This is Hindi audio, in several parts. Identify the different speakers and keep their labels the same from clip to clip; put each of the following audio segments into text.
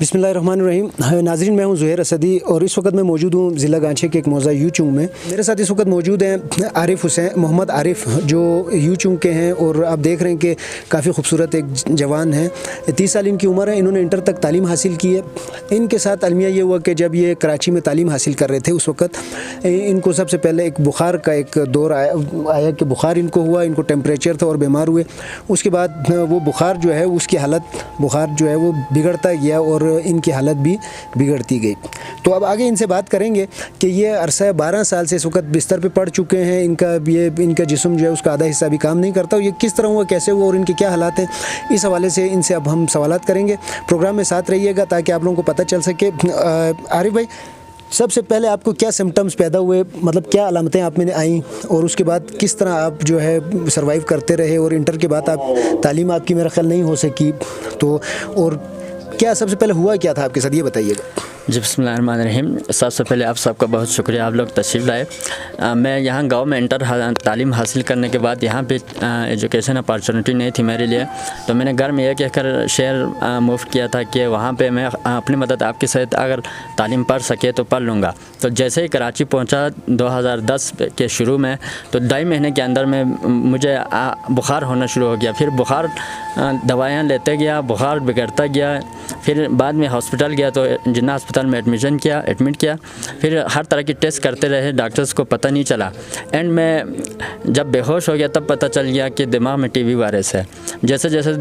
Speaker 1: बिस्मिल्लाहिर्रहमानिर्रहीम। नाज़रीन, मैं हूं ज़ुहैर असदी और इस वक्त मैं मौजूद हूं ज़िला गांछे के एक मौज़ा यूचुंग में। मेरे साथ इस वक्त मौजूद हैं आरिफ हुसैन, मोहम्मद आरिफ, जो यूचुंग के हैं और आप देख रहे हैं कि काफ़ी खूबसूरत एक जवान हैं। 30 साल इनकी उम्र है। इन्होंने इंटर तक तालीम हासिल की है। इनके साथ अलमिया ये हुआ कि जब ये कराची में तालीम हासिल कर रहे थे उस वक्त इनको सबसे पहले एक बुखार का एक दौर आया कि बुखार इनको हुआ, इनको टेम्परेचर था और बीमार हुए। उसके बाद वो बुखार जो है उसकी हालत बुखार जो है वो बिगड़ता गया और इनकी हालत भी बिगड़ती गई। तो अब आगे इनसे बात करेंगे कि ये अरसा 12 साल से इस वक्त बिस्तर पे पड़ चुके हैं। इनका जिस्म जो है उसका आधा हिस्सा भी काम नहीं करता। ये किस तरह हुआ, कैसे हुआ और इनके क्या हालात हैं, इस हवाले से इनसे अब हम सवालात करेंगे। प्रोग्राम में साथ रहिएगा ताकि आप लोगों को पता चल सके। आरिफ भाई, सबसे पहले आपको क्या सिम्टम्स पैदा हुए, मतलब क्या अलामतें आप में आई और उसके बाद किस तरह आप जो है सर्वाइव करते रहे और इंटर के बाद आप तालीम आपकी मेरा ख्याल नहीं हो सकी, तो और क्या सबसे पहले हुआ क्या था आपके साथ, ये बताइएगा।
Speaker 2: जी बिस्मिल्लाहिर्रहमानिर्रहीम। सबसे पहले आप सबका बहुत शुक्रिया, आप लोग तशरीफ़ लाए। मैं यहाँ गांव में इंटर तालीम हासिल करने के बाद यहाँ पे एजुकेशन अपॉर्चुनिटी नहीं थी मेरे लिए, तो मैंने घर में यह कहकर शहर मूव किया था कि वहाँ पे मैं अपनी मदद आपके साथ अगर तालीम पढ़ सके तो पढ़ लूँगा। तो जैसे ही कराची पहुँचा 2010 के शुरू में, तो 2.5 महीने के अंदर में मुझे बुखार होना शुरू हो गया। फिर बुखार दवाइयाँ लेते गया, बुखार बिगड़ता गया। फिर बाद में हॉस्पिटल गया तो जिन्ना अस्पताल में एडमिट किया। फिर हर तरह की टेस्ट करते रहे, डॉक्टर्स को पता नहीं चला। एंड में जब बेहोश हो गया तब पता चल गया कि दिमाग में टीबी वायरस है। जैसे जैसे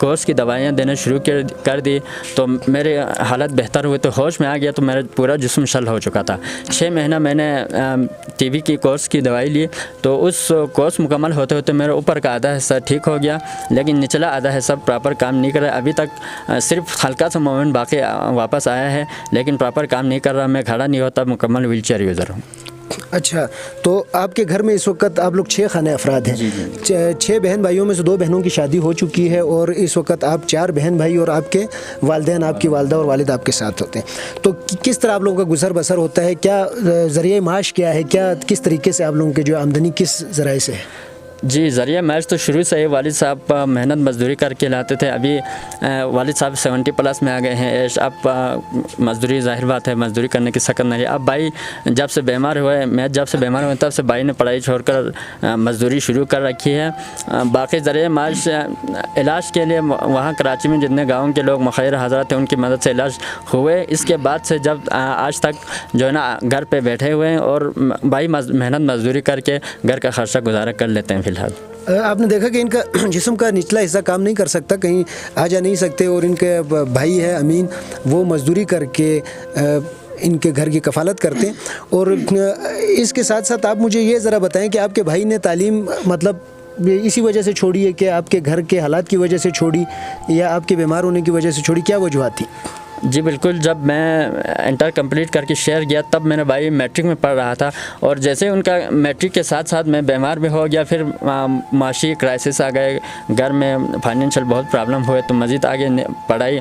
Speaker 2: कोर्स की दवाइयाँ देना शुरू कर दी तो मेरे हालत बेहतर हुए, तो होश में आ गया, तो मेरा पूरा जिस्म शल हो चुका था। 6 महीना मैंने टीबी की कोर्स की दवाई ली, तो उस कोर्स मुकम्मल होते होते मेरा ऊपर का आधा हिस्सा ठीक हो गया, लेकिन निचला आधा हिस्सा प्रॉपर काम नहीं कर रहा। अभी तक सिर्फ हल्का सा मोमेंट बाकी वापस आया है, लेकिन प्रॉपर काम नहीं कर रहा। मैं खड़ा नहीं होता, मुकम्मल व्हीलचेयर यूज़र हूँ।
Speaker 1: अच्छा, तो आपके घर में इस वक्त आप लोग 6 खाने अफराद हैं। 6 बहन भाइयों में से 2 बहनों की शादी हो चुकी है और इस वक्त आप 4 बहन भाई और आपके वालिदैन, आपकी वालदा और वालिद आपके साथ होते हैं। तो किस तरह आप लोगों का गुजर बसर होता है, क्या ज़रिए माश क्या है, क्या किस तरीके से आप लोगों के जो आमदनी किस ज़राए से है?
Speaker 2: जी, ज़रिया मैच तो शुरू से ही वालिद साहब मेहनत मजदूरी करके लाते थे। अभी वालिद साहब 70+ में आ गए हैं। अब मजदूरी, जाहिर बात है, मजदूरी करने की सकत नहीं है। अब भाई जब से बीमार हुए, मैं जब से बीमार हुए तब से भाई ने पढ़ाई छोड़कर मजदूरी शुरू कर रखी है। बाकी ज़रिया मैच इलाज के लिए वहाँ कराची में जितने गाँव के लोग मुखैर हज़रात थे उनकी मदद से इलाज हुए। इसके बाद से जब आज तक जो है ना घर पर बैठे हुए हैं और भाई मेहनत मजदूरी करके घर का खर्चा गुजारा कर लेते हैं।
Speaker 1: आपने देखा कि इनका जिस्म का निचला हिस्सा काम नहीं कर सकता, कहीं आ जा नहीं सकते, और इनके भाई है अमीन, वो मजदूरी करके इनके घर की कफ़ालत करते हैं। और इसके साथ साथ आप मुझे ये ज़रा बताएं कि आपके भाई ने तालीम मतलब इसी वजह से छोड़ी है कि आपके घर के हालात की वजह से छोड़ी या आपके बीमार होने की वजह से छोड़ी, क्या वजूहत थी?
Speaker 2: जी बिल्कुल, जब मैं इंटर कंप्लीट करके शहर गया तब मेरा भाई मैट्रिक में पढ़ रहा था, और जैसे उनका मैट्रिक के साथ साथ मैं बीमार भी हो गया। फिर माशी क्राइसिस आ गए, घर में फाइनेंशियल बहुत प्रॉब्लम हुए, तो मज़ीद आगे पढ़ाई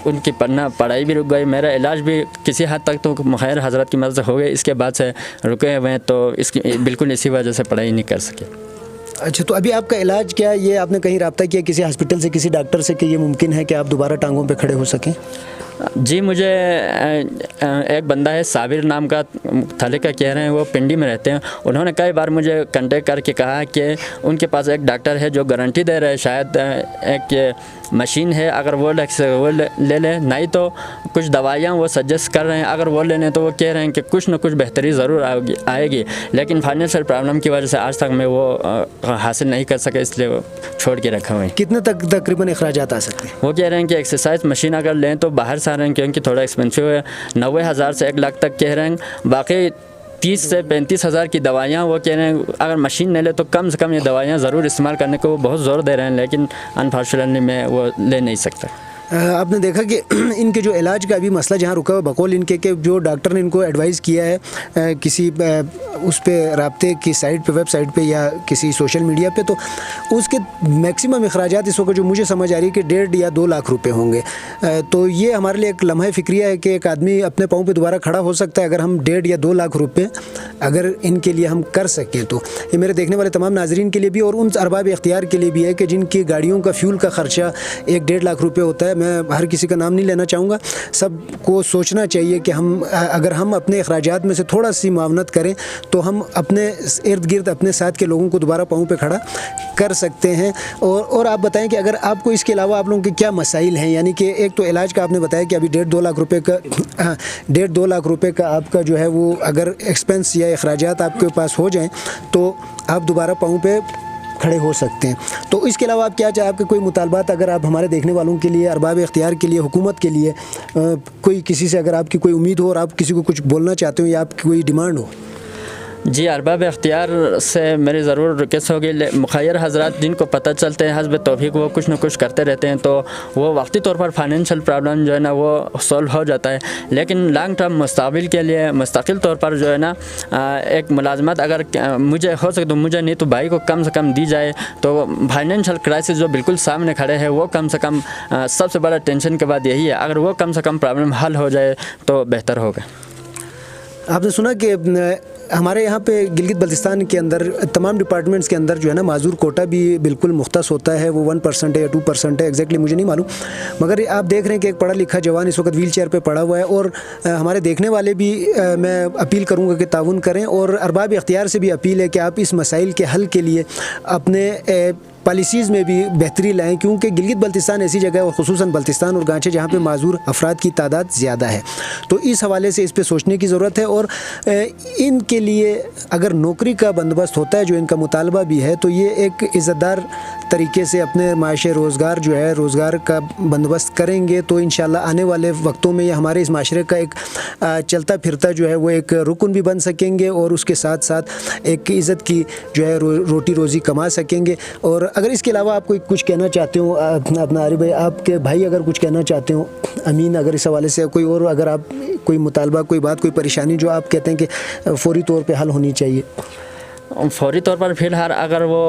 Speaker 2: उनकी पढ़ाई भी रुक गई। मेरा इलाज भी किसी हद तक तो मुखैर हज़रत की मदद से हो गई, इसके बाद से रुके हुए हैं, तो इसकी बिल्कुल इसी वजह से पढ़ाई नहीं कर सके।
Speaker 1: अच्छा, तो अभी आपका इलाज क्या है? ये आपने कहीं रब्ता किया किसी हॉस्पिटल से, किसी डॉक्टर से कि ये मुमकिन है कि आप दोबारा टांगों पे खड़े हो सकें?
Speaker 2: जी, मुझे एक बंदा है साबिर नाम का, थले का कह रहे हैं, वो पिंडी में रहते हैं। उन्होंने कई बार मुझे कांटेक्ट करके कहा कि उनके पास एक डॉक्टर है जो गारंटी दे रहे हैं, शायद एक मशीन है, अगर वो ले लें, नहीं तो कुछ दवाइयाँ वो सजेस्ट कर रहे हैं, अगर वो ले लें तो वो कह रहे हैं कि कुछ ना कुछ बेहतरी ज़रूर आएगी। लेकिन फाइनेंशियल प्रॉब्लम की वजह से आज तक मैं वो हासिल नहीं कर सके, इसलिए वो छोड़ के रखा हुआ है।
Speaker 1: कितने तक तकरीबन अखराजात आ सकते हैं?
Speaker 2: वो कह रहे हैं कि एक्सरसाइज मशीन अगर लें तो बाहर से आ रहे हैं, क्योंकि थोड़ा एक्सपेंसिव है, 90,000 से 1 लाख तक कह रहे हैं। बाकी 30 से 35,000 की दवाइयाँ वो कह रहे हैं अगर मशीन नहीं ले तो कम से कम ये दवाइयाँ ज़रूर इस्तेमाल करने को वो बहुत ज़ोर दे रहे हैं, लेकिन अनफॉर्चुनेटली मैं वो ले नहीं सकता।
Speaker 1: आपने देखा कि इनके जो इलाज का अभी मसला जहाँ रुका हुआ, बकौल इनके कि जो डॉक्टर ने इनको एडवाइस किया है किसी उस पे राब्ते की साइट पे, वेबसाइट पे या किसी सोशल मीडिया पे, तो उसके मैक्सिमम अखराजात इस वक्त जो मुझे समझ आ रही है कि 1.5 या 2 लाख रुपए होंगे। तो ये हमारे लिए एक लम्हा फ़िक्रिया है कि एक आदमी अपने पाँव पे दोबारा खड़ा हो सकता है अगर हम 1.5 या 2 लाख रुपए अगर इनके लिए हम कर सकें। तो ये मेरे देखने वाले तमाम नाजरीन के लिए भी और उन अरबाब इख्तियार के लिए भी है कि जिनकी गाड़ियों का फ्यूल का ख़र्चा 1-1.5 लाख रुपये होता है। मैं हर किसी का नाम नहीं लेना चाहूँगा, सबको सोचना चाहिए कि हम अगर हम अपने अखराजात में से थोड़ा सी मुआवनत करें तो हम अपने इर्द गिर्द अपने साथ के लोगों को दोबारा पाँव पे खड़ा कर सकते हैं। और आप बताएं कि अगर आपको इसके अलावा आप लोगों के क्या मसाइल हैं, यानी कि एक तो इलाज का आपने बताया कि अभी 1.5-2 लाख रुपए का 1.5-2 लाख रुपए का आपका जो है वो अगर एक्सपेंस या अखराजात आपके पास हो जाएँ तो आप दोबारा पाँव पे खड़े हो सकते हैं। तो इसके अलावा आप क्या चाहे, आपके कोई मुतालबात अगर आप हमारे देखने वालों के लिए, अरबाब इख्तियार के लिए, हुकूमत के लिए कोई किसी से अगर आपकी कोई उम्मीद हो और आप किसी को कुछ बोलना चाहते हो या आपकी कोई डिमांड हो?
Speaker 2: जी, अरबाब इख्तियार से मेरी ज़रूर रिक्वेस्ट होगी, मुखैर हज़रात जिनको पता चलते हैं हस्ब तौफीक वो कुछ न कुछ करते रहते हैं, तो वो वक्ती तौर पर फाइनेंशियल प्रॉब्लम जो है ना वो सॉल्व हो जाता है, लेकिन लॉन्ग टर्म मुस्तक़बिल के लिए मुस्तकिल तौर पर जो है ना एक मुलाजमत अगर मुझे हो सके तो मुझे नहीं तो भाई को कम से कम दी जाए, तो फाइनेंशियल क्राइसिस जो बिल्कुल सामने खड़े हैं वो कम से कम सबसे बड़ा टेंशन के बाद यही है, अगर वो कम से कम प्रॉब्लम हल हो जाए तो बेहतर होगा।
Speaker 1: आपने सुना कि हमारे यहाँ पे गिलगित बल्तिस्तान के अंदर तमाम डिपार्टमेंट्स के अंदर जो है ना माजूर कोटा भी बिल्कुल मुख्तस होता है, वो 1% है या 2% है, एग्जैक्टली मुझे नहीं मालूम, मगर आप देख रहे हैं कि एक पढ़ा लिखा जवान इस वक्त व्हील चेयर पर पड़ा हुआ है। और हमारे देखने वाले भी मैं अपील करूँगा कि ताउन करें, और अरबाब इख्तियार से भी अपील है कि आप इस मसाइल के हल के लिए अपने पॉलिसीज़ में भी बेहतरी लाएँ, क्योंकि गिलगित बल्तिस्तान ऐसी जगह है, और ख़ुसूसन बल्तिस्तान और गांचे जहाँ पे माजूर अफराद की तादाद ज़्यादा है, तो इस हवाले से इस पे सोचने की ज़रूरत है। और इनके लिए अगर नौकरी का बंदोबस्त होता है, जो इनका मुतालबा भी है, तो ये एक इज़्ज़तदार तरीके से अपने माशे रोज़गार जो है रोज़गार का बंदोबस्त करेंगे तो इंशाल्लाह आने वाले वक्तों में ये हमारे इस माशरे का एक चलता फिरता जो है वो एक रुकन भी बन सकेंगे, और उसके साथ साथ एक इज़्ज़त की जो है रोटी रोज़ी कमा सकेंगे। और अगर इसके अलावा आप कोई कुछ कहना चाहते हो, अपना आरिफ भाई, आपके भाई अगर कुछ कहना चाहते हो, अमीन, अगर इस हवाले से कोई और अगर आप कोई मुतालबा, कोई बात, कोई परेशानी जो आप कहते हैं कि फ़ौरी तौर पे हल होनी चाहिए?
Speaker 2: फ़ौरी तौर पर फ़िलहाल अगर वो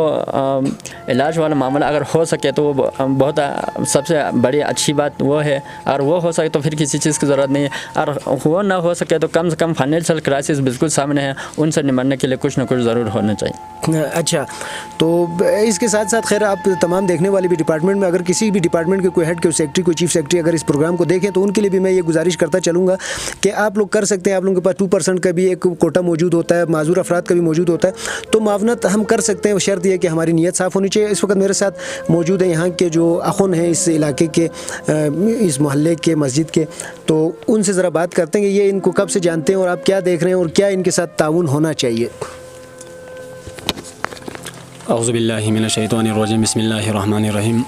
Speaker 2: इलाज वाला मामला अगर हो सके तो वो बहुत सबसे बड़ी अच्छी बात वो है, और वो हो सके तो फिर किसी चीज़ की ज़रूरत नहीं है, और वो ना हो सके तो कम से कम फाइनेंशियल क्राइसिस बिल्कुल सामने है, उनसे निपटने के लिए कुछ ना कुछ ज़रूर होना चाहिए।
Speaker 1: अच्छा, तो इसके साथ साथ खैर आप तमाम देखने वाले भी डिपार्टमेंट में अगर किसी भी डिपार्टमेंट के कोई हेड, कोई सेक्रेटरी, कोई चीफ सेक्रेटरी अगर इस प्रोग्राम को देखें तो उनके लिए भी मैं ये गुजारिश करता चलूँगा कि आप लोग कर सकते हैं, आप लोगों के पास 2% का भी एक कोटा मौजूद होता है, माजूर अफराद का भी मौजूद होता है, तो मावनत हम कर सकते हैं, शर्त यह कि हमारी नीयत साफ़ होनी चाहिए। इस वक्त मेरे साथ मौजूद है यहाँ के जो अखुन हैं इस इलाके के, इस मोहल्ले के, मस्जिद के, तो उनसे ज़रा बात करते हैं कि ये इनको कब से जानते हैं और आप क्या देख रहे हैं और क्या इनके साथ ताउन होना चाहिए।
Speaker 3: औज़ुबिल्लाहि मिनश्शैतानिर्रजीम, बिस्मिल्लाहिर्रहमानिर्रहीम।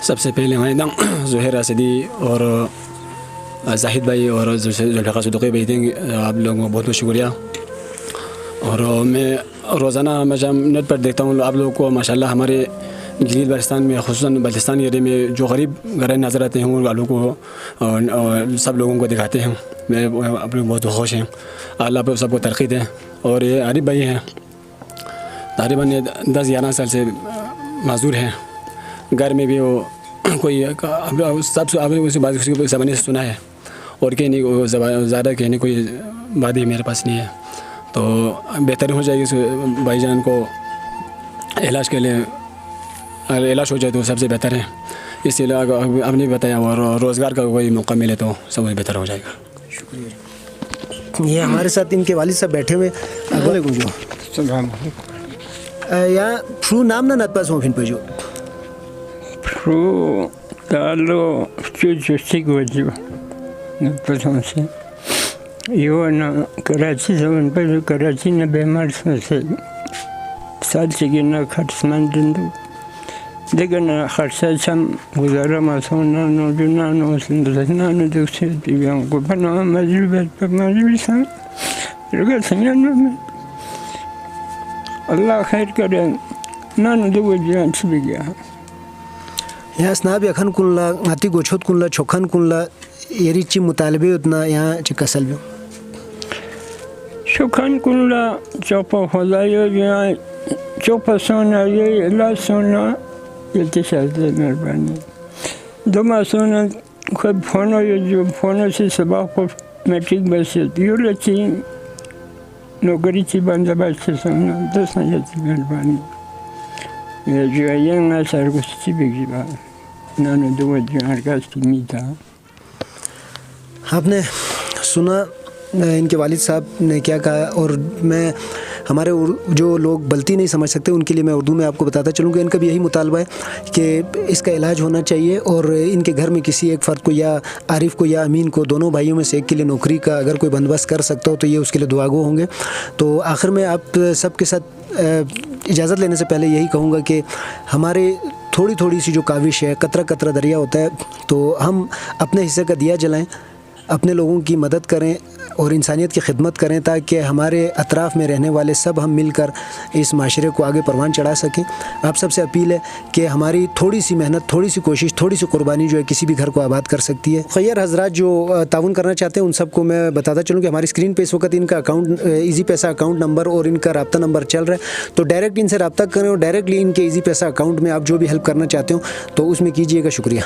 Speaker 3: सबसे पहले हमारे नाम ज़ुहैर असदी और जाहिद भाई और जुल्फ़िकार सदूक़ी भाई थे, आप लोगों का बहुत बहुत शुक्रिया। और मैं रोज़ाना हमेशा नेट पर देखता हूँ आप लोगों को, माशाल्लाह हमारे गिलगित बल्तिस्तान में, ख़ुसूसन बल्तिस्तान एरिया में जो गरीब घर नज़र आते हैं उन वालों को और सब लोगों को दिखाते हैं। मैं आप लोग बहुत खुश हैं, अल्लाह पर सबको तरक्की दें। और ये आरिफ भाई हैं, तकरीबन 10-11 साल से माजूर हैं, घर में भी वो कोई सब आपने उसी बात ज़बानी से सुना है, और कहने को ज़्यादा कहने कोई बात ही मेरे पास नहीं है, तो बेहतर हो जाएगी भाईजान को इलाज के लिए, इलाज हो जाए तो सबसे बेहतर है। इसलिए आपने बताया और रोज़गार का कोई मौका मिले तो सब बेहतर हो जाएगा।
Speaker 1: शुक्रिया। ये हमारे साथ इनके वालिद साहब बैठे हुए, या फ्रू नाम ना नतपास हो फिन पे जो
Speaker 4: फ्रू तालो चुस्ती को जो नतपास से यो ना कराची से उन पर कराची ने बीमार से साल से कि ना खर्चमंद दंदो देखो ना खर्चा चम गुजारा मासूना नो जुना नो सिंधुना नो दुखसे दिव्यांग को बना मजबूत पर मजबूत सा लगा संज्ञान में अल्लाह खैर करे ना नो दो जान से गया
Speaker 1: यहाँ स्नाब यखन कुल्ला आती गोछोत कुल्ला छोखन कुल्ला येरी ची मुतालबे उतना यहाँ चिकसल भी
Speaker 4: छोखन कुल्ला चौपा खुदायो यहाँ चौपा सोना ये इलाज सोना ये शायद मेहरबानी दो मासूना खुद फोनो ये जो फोनो से सबा को मैट्रिक बस यो लची नौकरी ची बंदा बस सोना 10 मेहरबानी ये जो ये ना सर कुछ ची बिगी बात nanu dua jangan kasih minta.
Speaker 1: आपने सुना इनके वालिद साहब ने क्या कहा, और मैं हमारे जो लोग गलती नहीं समझ सकते उनके लिए मैं उर्दू में आपको बताता चलूँ कि इनका भी यही मुतालबा है कि इसका इलाज होना चाहिए, और इनके घर में किसी एक फ़र्द को या आरिफ को या अमीन को, दोनों भाइयों में से एक के लिए नौकरी का अगर कोई बंदोबस्त कर सकता हो तो ये उसके लिए दुआगो होंगे। तो आखिर में आप सबके साथ इजाज़त लेने से पहले यही कहूँगा कि हमारे थोड़ी थोड़ी सी जो काविश है, कतरा कतरा दरिया होता है, तो हम अपने हिस्से का दिया जलाएं, अपने लोगों की मदद करें और इंसानियत की खिदमत करें, ताकि हमारे अतराफ़ में रहने वाले सब हम मिलकर इस माशरे को आगे परवान चढ़ा सकें। आप सबसे अपील है कि हमारी थोड़ी सी मेहनत, थोड़ी सी कोशिश, थोड़ी सी कुर्बानी जो है किसी भी घर को आबाद कर सकती है। खैर हज़रात जो ताउन करना चाहते हैं उन सबको मैं बताता चलूँ कि हमारी स्क्रीन पे इस वक्त इनका अकाउंट, ईज़ी पैसा अकाउंट नंबर और इनका रब्ता नंबर चल रहा है, तो डायरेक्ट इनसे रब्ता करें और डायरेक्टली इनके ईज़ी पैसा अकाउंट में आप जो भी हेल्प करना चाहते हो तो उसमें कीजिएगा। शुक्रिया।